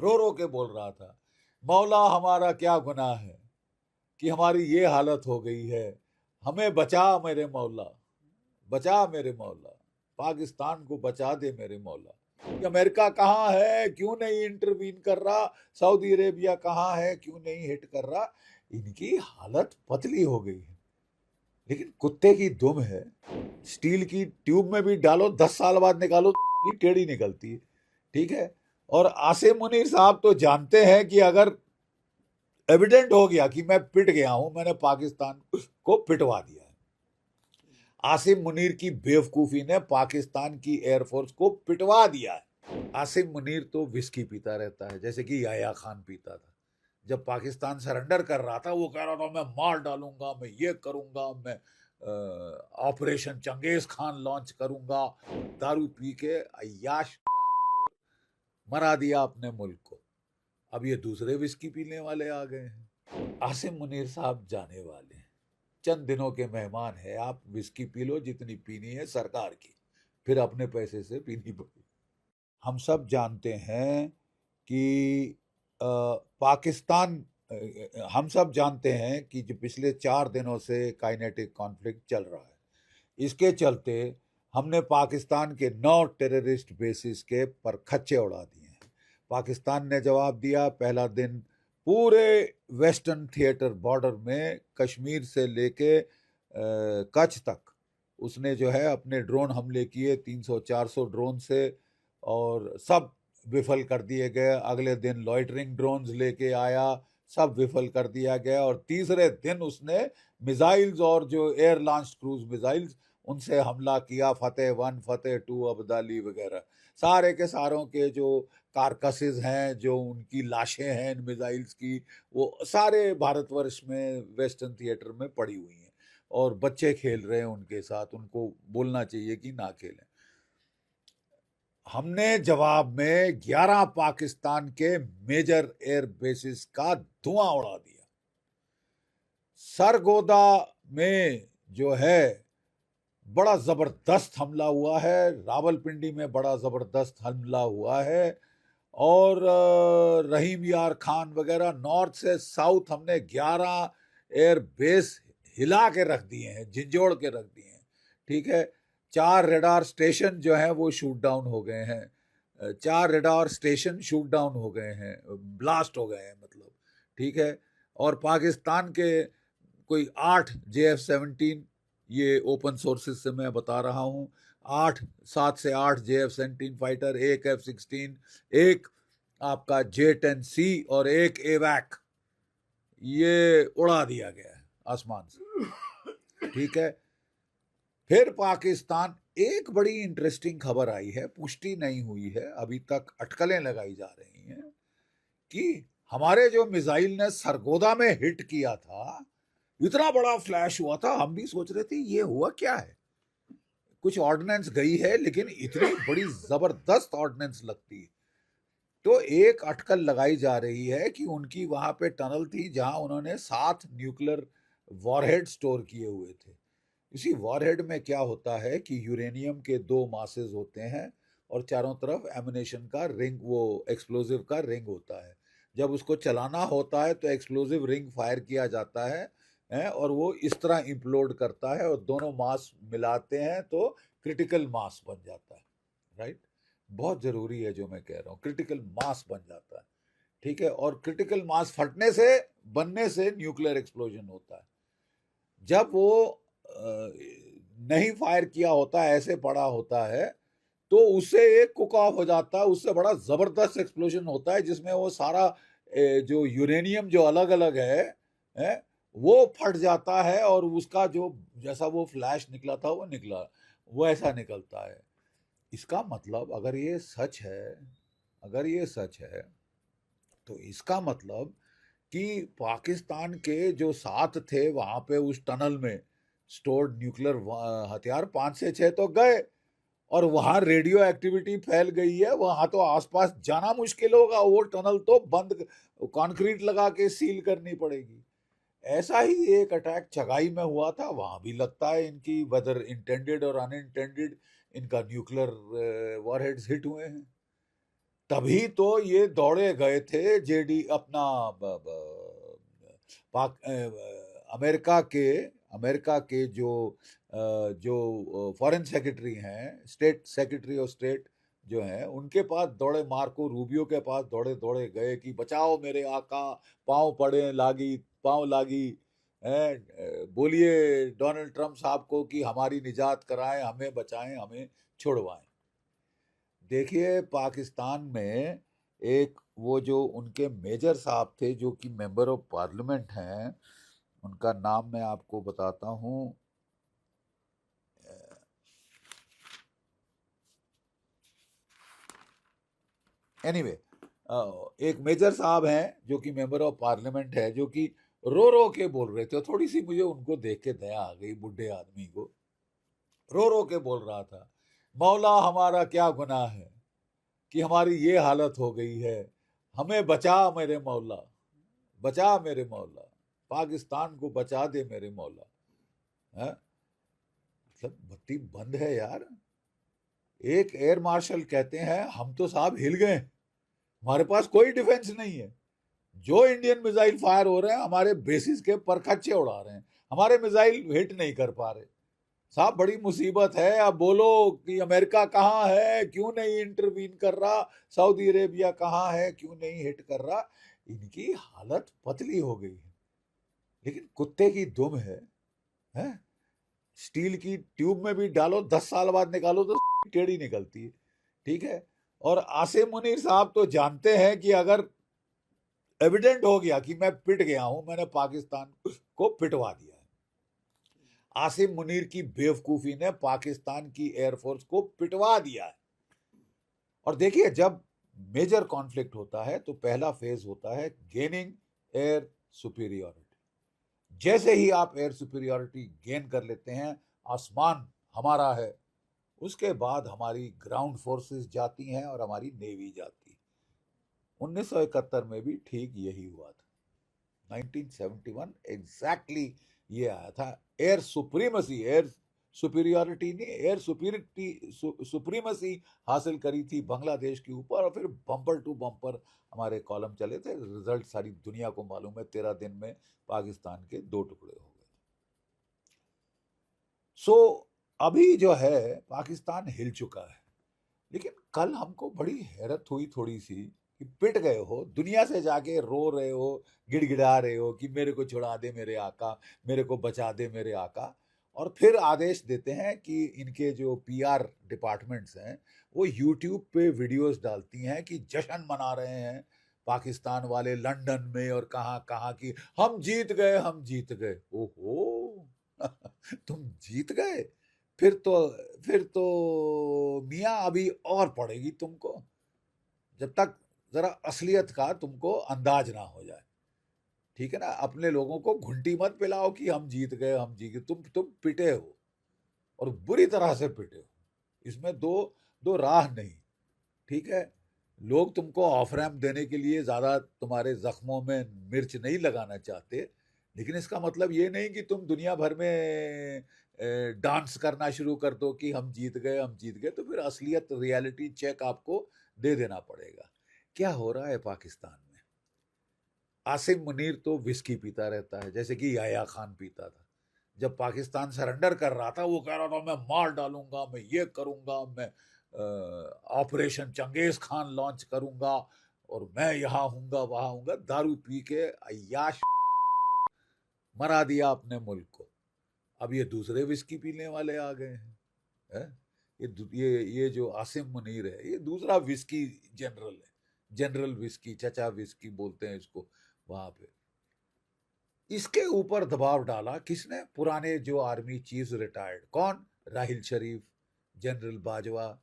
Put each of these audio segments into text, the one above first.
रो रो के बोल रहा था, मौला हमारा क्या गुनाह है कि हमारी ये हालत हो गई है, हमें बचा मेरे मौला, बचा मेरे मौला, पाकिस्तान को बचा दे मेरे मौला। कि अमेरिका कहाँ है, क्यों नहीं इंटरवीन कर रहा, सऊदी अरेबिया कहाँ है, क्यों नहीं हिट कर रहा। इनकी हालत पतली हो गई है, लेकिन कुत्ते की दुम है, स्टील की ट्यूब में भी डालो 10 साल बाद निकालो तो टेढ़ी निकलती है, ठीक है। और आसिम मुनीर साहब तो जानते हैं कि अगर एविडेंट हो गया कि मैं पिट गया हूं, मैंने पाकिस्तान को पिटवा दिया है। आसिम मुनीर की बेवकूफी ने पाकिस्तान की एयरफोर्स को पिटवा दिया है। आसिम मुनीर तो विस्की पीता रहता है, जैसे कि याया खान पीता था। जब पाकिस्तान सरेंडर कर रहा था वो कह रहा था मैं मार डालूंगा, मैं ये करूंगा, मैं ऑपरेशन चंगेज खान लॉन्च करूंगा। दारू पी के अय्याश मरा दिया अपने मुल्क को। अब ये दूसरे विस्की पीने वाले आ गए हैं। आसिम मुनीर साहब जाने वाले हैं, चंद दिनों के मेहमान है। आप विस्की पी लो जितनी पीनी है सरकार की, फिर अपने पैसे से पीनी पड़ेगी। हम सब जानते हैं कि पाकिस्तान हम सब जानते हैं कि जो पिछले 4 दिनों से काइनेटिक कॉन्फ्लिक्ट चल रहा है, इसके चलते हमने पाकिस्तान के 9 टेररिस्ट बेसिस के पर खच्चे उड़ा दिए हैं। पाकिस्तान ने जवाब दिया, पहला दिन पूरे वेस्टर्न थिएटर बॉर्डर में कश्मीर से लेके कच्छ तक उसने जो है अपने ड्रोन हमले किए, 300-400 ड्रोन से, और सब विफल कर दिए गए। अगले दिन लॉइटरिंग ड्रोन्स लेके आया, सब विफल कर दिया गया। और तीसरे दिन उसने मिसाइल्स और जो एयर लॉन्च क्रूज मिसाइल्स उनसे हमला किया, फतेह 1 फतेह 2 अब्दाली वगैरह। सारे के सारों के जो कारकसेस हैं, जो उनकी लाशें हैं इन मिसाइल्स की, वो सारे भारतवर्ष में वेस्टर्न थिएटर में पड़ी हुई हैं और बच्चे खेल रहे हैं उनके साथ। उनको बोलना चाहिए कि ना खेलें। हमने जवाब में 11 पाकिस्तान के मेजर एयर बेसिस का धुआं उड़ा दिया। सरगोदा में जो है बड़ा जबरदस्त हमला हुआ है, रावलपिंडी में बड़ा जबरदस्त हमला हुआ है, और रहीम यार खान वगैरह नॉर्थ से साउथ हमने 11 एयर बेस हिला के रख दिए हैं, झिंझोड़ के रख दिए हैं, ठीक है। 4 रेडार स्टेशन जो हैं वो शूट डाउन हो गए हैं, 4 रेडार स्टेशन शूट डाउन हो गए हैं, ब्लास्ट हो गए हैं मतलब, ठीक है। और पाकिस्तान के कोई 8 JF-17, ये ओपन सोर्सेज से मैं बता रहा हूँ, 7 से 8 JF-17 फाइटर, एक F-16, एक आपका J-10C और एक एवैक, ये उड़ा दिया गया है आसमान से, ठीक है। फिर पाकिस्तान, एक बड़ी इंटरेस्टिंग खबर आई है, पुष्टि नहीं हुई है अभी तक, अटकलें लगाई जा रही हैं कि हमारे जो मिसाइल ने सरगोदा में हिट किया था, इतना बड़ा फ्लैश हुआ था, हम भी सोच रहे थे ये हुआ क्या है, कुछ ऑर्डिनेंस गई है, लेकिन इतनी बड़ी जबरदस्त ऑर्डिनेंस लगती है। तो एक अटकल लगाई जा रही है कि उनकी वहां पे टनल थी जहां उन्होंने 7 न्यूक्लियर वॉरहेड स्टोर किए हुए थे। इसी वॉरहेड में क्या होता है कि यूरेनियम के 2 मासेस होते हैं और चारों तरफ एमिनेशन का रिंग, वो एक्सप्लोजिव का रिंग होता है। जब उसको चलाना होता है तो एक्सप्लोजिव रिंग फायर किया जाता है और वो इस तरह इम्प्लोड करता है और दोनों मास मिलाते हैं तो क्रिटिकल मास बन जाता है, राइट। बहुत जरूरी है जो मैं कह रहा हूँ, क्रिटिकल मास बन जाता है, ठीक है। और क्रिटिकल मास फटने से, बनने से न्यूक्लियर एक्सप्लोजन होता है। जब वो नहीं फायर किया होता है, ऐसे पड़ा होता है, तो उससे एक कुक ऑफ हो जाता है, उससे बड़ा जबरदस्त एक्सप्लोजन होता है जिसमें वो सारा जो यूरेनियम जो अलग अलग है वो फट जाता है और उसका जो जैसा वो फ्लैश निकला था वो निकला, वो ऐसा निकलता है। इसका मतलब अगर ये सच है, अगर ये सच है, तो इसका मतलब कि पाकिस्तान के जो 7 थे वहां पे उस टनल में स्टोर्ड न्यूक्लियर हथियार, 5 से 6 तो गए, और वहां रेडियो एक्टिविटी फैल गई है, वहां तो आसपास जाना मुश्किल होगा, वो टनल तो बंद, कंक्रीट लगा के सील करनी पड़ेगी। ऐसा ही एक अटैक चगाई में हुआ था, वहां भी लगता है इनकी, वेदर इंटेंडेड और अनइंटेंडेड, इनका न्यूक्लियर वॉरहेड्स हिट हुए हैं। तभी तो ये दौड़े गए थे जेडी अपना पाक अमेरिका के जो फॉरेन सेक्रेटरी हैं, स्टेट सेक्रेटरी ऑफ स्टेट जो हैं, उनके पास दौड़े, मार्को रूबियो के पास दौड़े दौड़े गए कि बचाओ मेरे आका, पाँव लागी बोलिए डोनाल्ड ट्रंप साहब को कि हमारी निजात कराएं, हमें बचाएं, हमें छुड़वाएं। देखिए पाकिस्तान में एक वो जो उनके मेजर साहब थे जो कि मेंबर ऑफ पार्लियामेंट हैं, उनका नाम मैं आपको बताता हूँ। एनीवे एक मेजर साहब हैं जो कि मेंबर ऑफ पार्लियामेंट है, जो कि रो रो के बोल रहे थे। थोड़ी सी मुझे उनको देख के दया आ गई, बुढ़े आदमी को। रो रो के बोल रहा था, मौला हमारा क्या गुनाह है कि हमारी ये हालत हो गई है, हमें बचा मेरे मौला, बचा मेरे मौला, पाकिस्तान को बचा दे मेरे मौला। मतलब बत्ती बंद है यार। एक एयर मार्शल कहते हैं हम तो साहब हिल गए, हमारे पास कोई डिफेंस नहीं है, जो इंडियन मिसाइल फायर हो रहे हैं हमारे बेसिस के परखच्चे उड़ा रहे हैं, हमारे मिसाइल हिट नहीं कर पा रहे। साहब बड़ी मुसीबत है। अब बोलो कि अमेरिका कहाँ है, क्यों नहीं इंटरवीन कर रहा, सऊदी अरेबिया कहाँ है, क्यों नहीं हिट कर रहा। इनकी हालत पतली हो गई है, लेकिन कुत्ते की दुम है? स्टील की ट्यूब में भी डालो, 10 साल बाद निकालो तो टेढ़ी निकलती है। ठीक है। और आसिम मुनीर साहब तो जानते हैं कि अगर एविडेंट हो गया कि मैं पिट गया हूं, मैंने पाकिस्तान को पिटवा दिया है। आसिम मुनीर की बेवकूफी ने पाकिस्तान की एयरफोर्स को पिटवा दिया है। और देखिए जब मेजर कॉन्फ्लिक्ट होता है तो पहला फेज होता है गेनिंग एयर सुपीरियोरिटी। जैसे ही आप एयर सुपीरियोरिटी गेन कर लेते हैं, आसमान हमारा है, उसके बाद हमारी ग्राउंड फोर्सेस जाती हैं और हमारी नेवी जाती है। 1971 में भी ठीक यही हुआ था। 1971 एग्जैक्टली ये आया था। एयर सुप्रीमसी, एयर सुपीरियोरिटी नहीं, एयर सुप्रीमसी हासिल करी थी बांग्लादेश के ऊपर, और फिर बम्पर टू बम्पर हमारे कॉलम चले थे। रिजल्ट सारी दुनिया को मालूम है, 13 दिन में पाकिस्तान के 2 टुकड़े हो गए। सो अभी जो है पाकिस्तान हिल चुका है। लेकिन कल हमको बड़ी हैरत हुई थोड़ी सी कि पिट गए हो, दुनिया से जाके रो रहे हो, गिड़गिड़ा रहे हो कि मेरे को छुड़ा दे मेरे आका, मेरे को बचा दे मेरे आका, और फिर आदेश देते हैं कि इनके जो पीआर डिपार्टमेंट्स हैं वो यूट्यूब पे वीडियोस डालती हैं कि जश्न मना रहे हैं पाकिस्तान वाले लंदन में और कहाँ कहाँ की, हम जीत गए, हम जीत गए। ओहो तुम जीत गए? फिर तो मियाँ अभी और पड़ेगी तुमको, जब तक जरा असलियत का तुमको अंदाज ना हो जाए। ठीक है ना? अपने लोगों को घुंटी मत पिलाओ कि हम जीत गए, हम जीत गए। तुम पिटे हो और बुरी तरह से पिटे हो, इसमें दो राह नहीं। ठीक है। लोग तुमको ऑफ रैम्प देने के लिए ज्यादा तुम्हारे जख्मों में मिर्च नहीं लगाना चाहते, लेकिन इसका मतलब ये नहीं कि तुम दुनिया भर में डांस करना शुरू कर दो कि हम जीत गए, हम जीत गए। तो फिर असलियत, रियलिटी चेक आपको दे देना पड़ेगा। क्या हो रहा है पाकिस्तान में? आसिम मुनीर तो विस्की पीता रहता है, जैसे कि याया खान पीता था। जब पाकिस्तान सरेंडर कर रहा था वो कह रहा था मैं मार डालूंगा, मैं ये करूंगा, मैं ऑपरेशन चंगेज खान लॉन्च करूंगा, और मैं यहाँ हूंगा वहां हूंगा। दारू पी के अय्याश मरा दिया अपने मुल्क को। अब ये दूसरे विस्की पीने वाले आ गए हैं, है? ये जो आसिम मुनीर है ये दूसरा विस्की जनरल है, जनरल विस्की, चचा विस्की बोलते हैं इसको वहां पे। इसके ऊपर दबाव डाला किसने? पुराने जो आर्मी चीफ रिटायर्ड, कौन? राहिल शरीफ, जनरल बाजवा,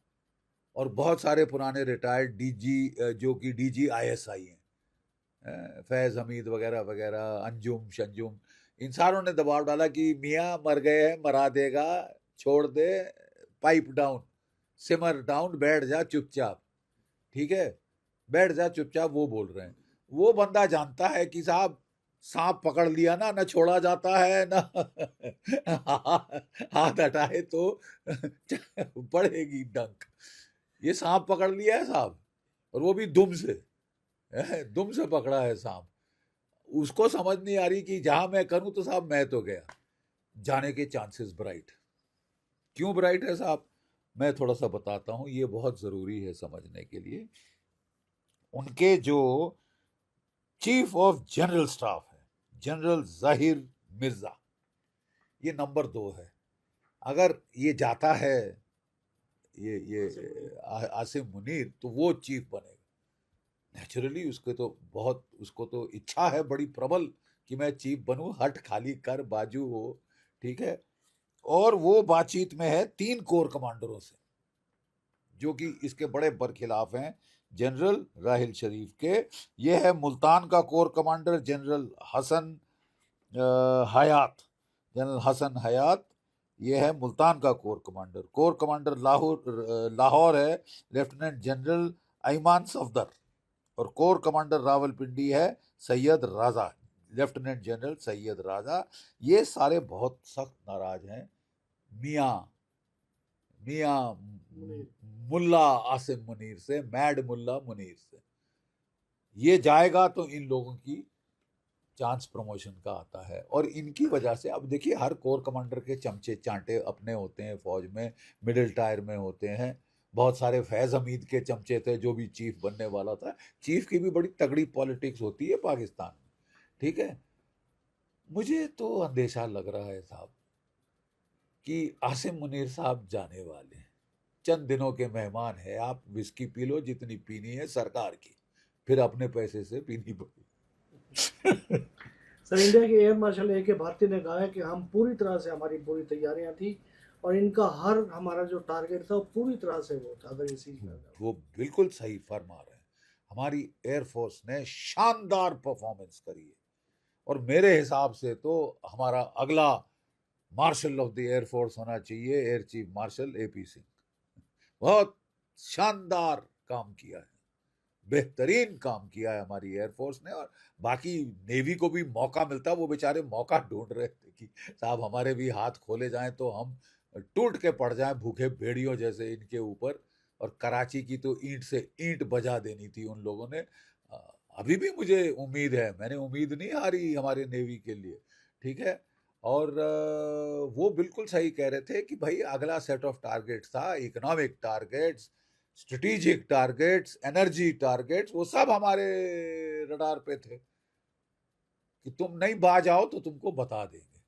और बहुत सारे पुराने रिटायर्ड डीजी जो कि डीजी आईएसआई हैं, फैज हमीद वगैरह वगैरह, अंजुम शंजुम, इन सारों ने दबाव डाला कि मियाँ मर गए हैं, मरा देगा, छोड़ दे, पाइप डाउन, सिमर डाउन, बैठ जा चुपचाप। ठीक है, बैठ जा चुपचाप। वो बोल रहे हैं। वो बंदा जानता है कि साहब सांप पकड़ लिया ना, ना छोड़ा जाता है ना हाथ हटाए तो पड़ेगी डंक। ये सांप पकड़ लिया है साहब, और वो भी दुम से, दुम से पकड़ा है सांप। उसको समझ नहीं आ रही कि जहां मैं करूं तो साहब मैं तो गया। जाने के चांसेस ब्राइट। क्यों ब्राइट है साहब, मैं थोड़ा सा बताता हूं, ये बहुत जरूरी है समझने के लिए। उनके जो चीफ ऑफ जनरल स्टाफ है जनरल जाहिर मिर्जा, ये नंबर 2 है। अगर ये जाता है ये आसिम मुनीर, तो वो चीफ बनेगा नेचुरली। उसको तो इच्छा है बड़ी प्रबल कि मैं चीफ बनूं, हट खाली कर बाजू हो, ठीक है। और वो बातचीत में है 3 कोर कमांडरों से, जो कि इसके बड़े बरखिलाफ हैं जनरल राहिल शरीफ के। ये है मुल्तान का कोर कमांडर जनरल हसन हयात, जनरल हसन हयात, ये है मुल्तान का core commander. Core commander Lahore है लेफ्टिनेंट जनरल ऐमान सफदर, और कोर कमांडर रावलपिंडी है सैयद राजा, लेफ्टिनेंट जनरल सैयद राजा। ये सारे बहुत सख्त नाराज हैं मियां मुल्ला आसिम मुनीर से, मैड मुल्ला मुनीर से। ये जाएगा तो इन लोगों की चांस प्रमोशन का आता है, और इनकी वजह से अब देखिए हर कोर कमांडर के चमचे चांटे अपने होते हैं फौज में, मिडिल टायर में होते हैं। बहुत सारे फैज हमीद के चमचे थे जो भी चीफ बनने वाला था। चीफ की भी बड़ी तगड़ी पॉलिटिक्स होती है पाकिस्तान में, ठीक है। मुझे तो अंदेशा लग रहा है साहब कि आसिम मुनीर साहब जाने वाले हैं, चंद दिनों के मेहमान है। आप विस्की पी लो जितनी पीनी है सरकार की, फिर अपने पैसे से पीनी पड़ेगी। सर, इंडिया के एयर मार्शल ए के भारती ने कहा है कि हम पूरी तरह से, हमारी पूरी तैयारियां थी और इनका हर हमारा जो टारगेट था वो पूरी तरह से वो था। अगर इसी वो बिल्कुल सही फरमा रहे हैं। हमारी एयरफोर्स ने शानदार परफॉर्मेंस करी है, और मेरे हिसाब से तो हमारा अगला मार्शल ऑफ द एयरफोर्स होना चाहिए air chief marshal AP Singh. बहुत शानदार काम किया है, बेहतरीन काम किया है हमारी एयरफोर्स ने। और बाकी नेवी को भी मौका मिलता, वो बेचारे मौका ढूंढ रहे थे कि साहब हमारे भी हाथ खोले जाएं तो हम टूट के पड़ जाएं भूखे भेड़ियों जैसे इनके ऊपर। और कराची की तो ईंट से ईंट बजा देनी थी उन लोगों ने। अभी भी मुझे उम्मीद है, मैंने उम्मीद नहीं हारी हमारे नेवी के लिए, ठीक है। और वो बिल्कुल सही कह रहे थे कि भाई अगला सेट ऑफ टारगेट्स था, economic targets, strategic targets, energy targets, वो सब हमारे रडार पे थे कि तुम नहीं बाज आओ तो तुमको बता देंगे,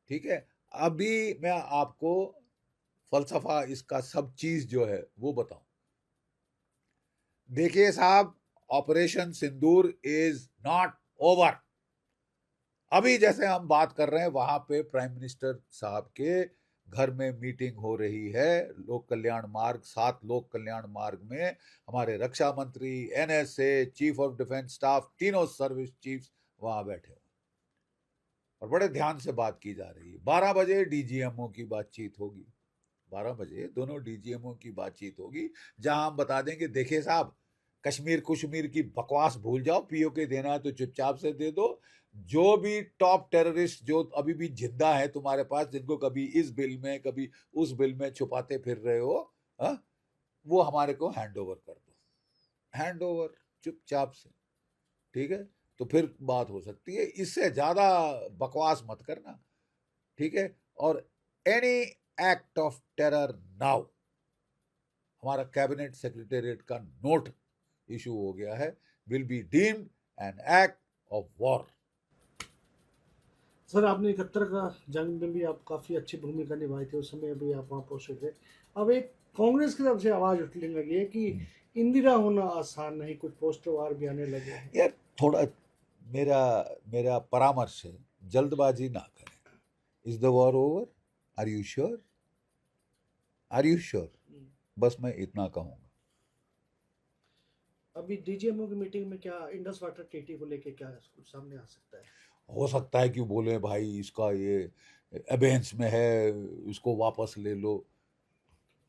ठीक है। अभी मैं आपको फलसफा इसका सब चीज जो है वो बताऊं। देखिए साहब, operation Sindoor is not over. अभी जैसे हम बात कर रहे हैं वहां पे प्राइम मिनिस्टर साहब के घर में मीटिंग हो रही है। लोक कल्याण मार्ग, 7 लोक कल्याण मार्ग में हमारे रक्षा मंत्री, NSA, chief of defence staff, तीनों सर्विस चीफ्स वहां बैठे हुए और बड़े ध्यान से बात की जा रही है। 12 बजे DGMO की बातचीत होगी, 12 बजे दोनों DGMO की बातचीत होगी, जहां हम बता देंगे देखिए साहब, कश्मीर की बकवास भूल जाओ, POK देना है तो चुपचाप से दे दो। जो भी टॉप टेररिस्ट जो अभी भी जिंदा है तुम्हारे पास, जिनको कभी इस बिल में कभी उस बिल में छुपाते फिर रहे हो, वो हमारे को हैंड ओवर कर दो, हैंड ओवर चुपचाप से, ठीक है। तो फिर बात हो सकती है, इससे ज्यादा बकवास मत करना, ठीक है। और any act of terror now, हमारा कैबिनेट सेक्रेटेरिएट का नोट इशू हो गया है, will be deemed an act of war. Sir, आपने 71 का जंग में भी आप काफ़ी अच्छी भूमिका निभाई थी, उस समय भी आप वहाँ पोस्टेड थे। अब एक कांग्रेस की तरफ से आवाज़ उठने लगी है कि इंदिरा होना आसान नहीं, कुछ पोस्टर वार भी आने लगे हैं। यार थोड़ा मेरा परामर्श है, जल्दबाजी ना करें। Is the war over? Are you sure? Are you sure? बस मैं इतना कहूँगा। अभी DGMO की मीटिंग में क्या इंडस वाटर ट्रीटी को लेके क्या कुछ सामने आ सकता है? हो सकता है क्यों बोले भाई इसका ये एबेंस में है, इसको वापस ले लो।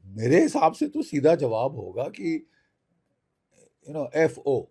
मेरे हिसाब से तो सीधा जवाब होगा कि FO।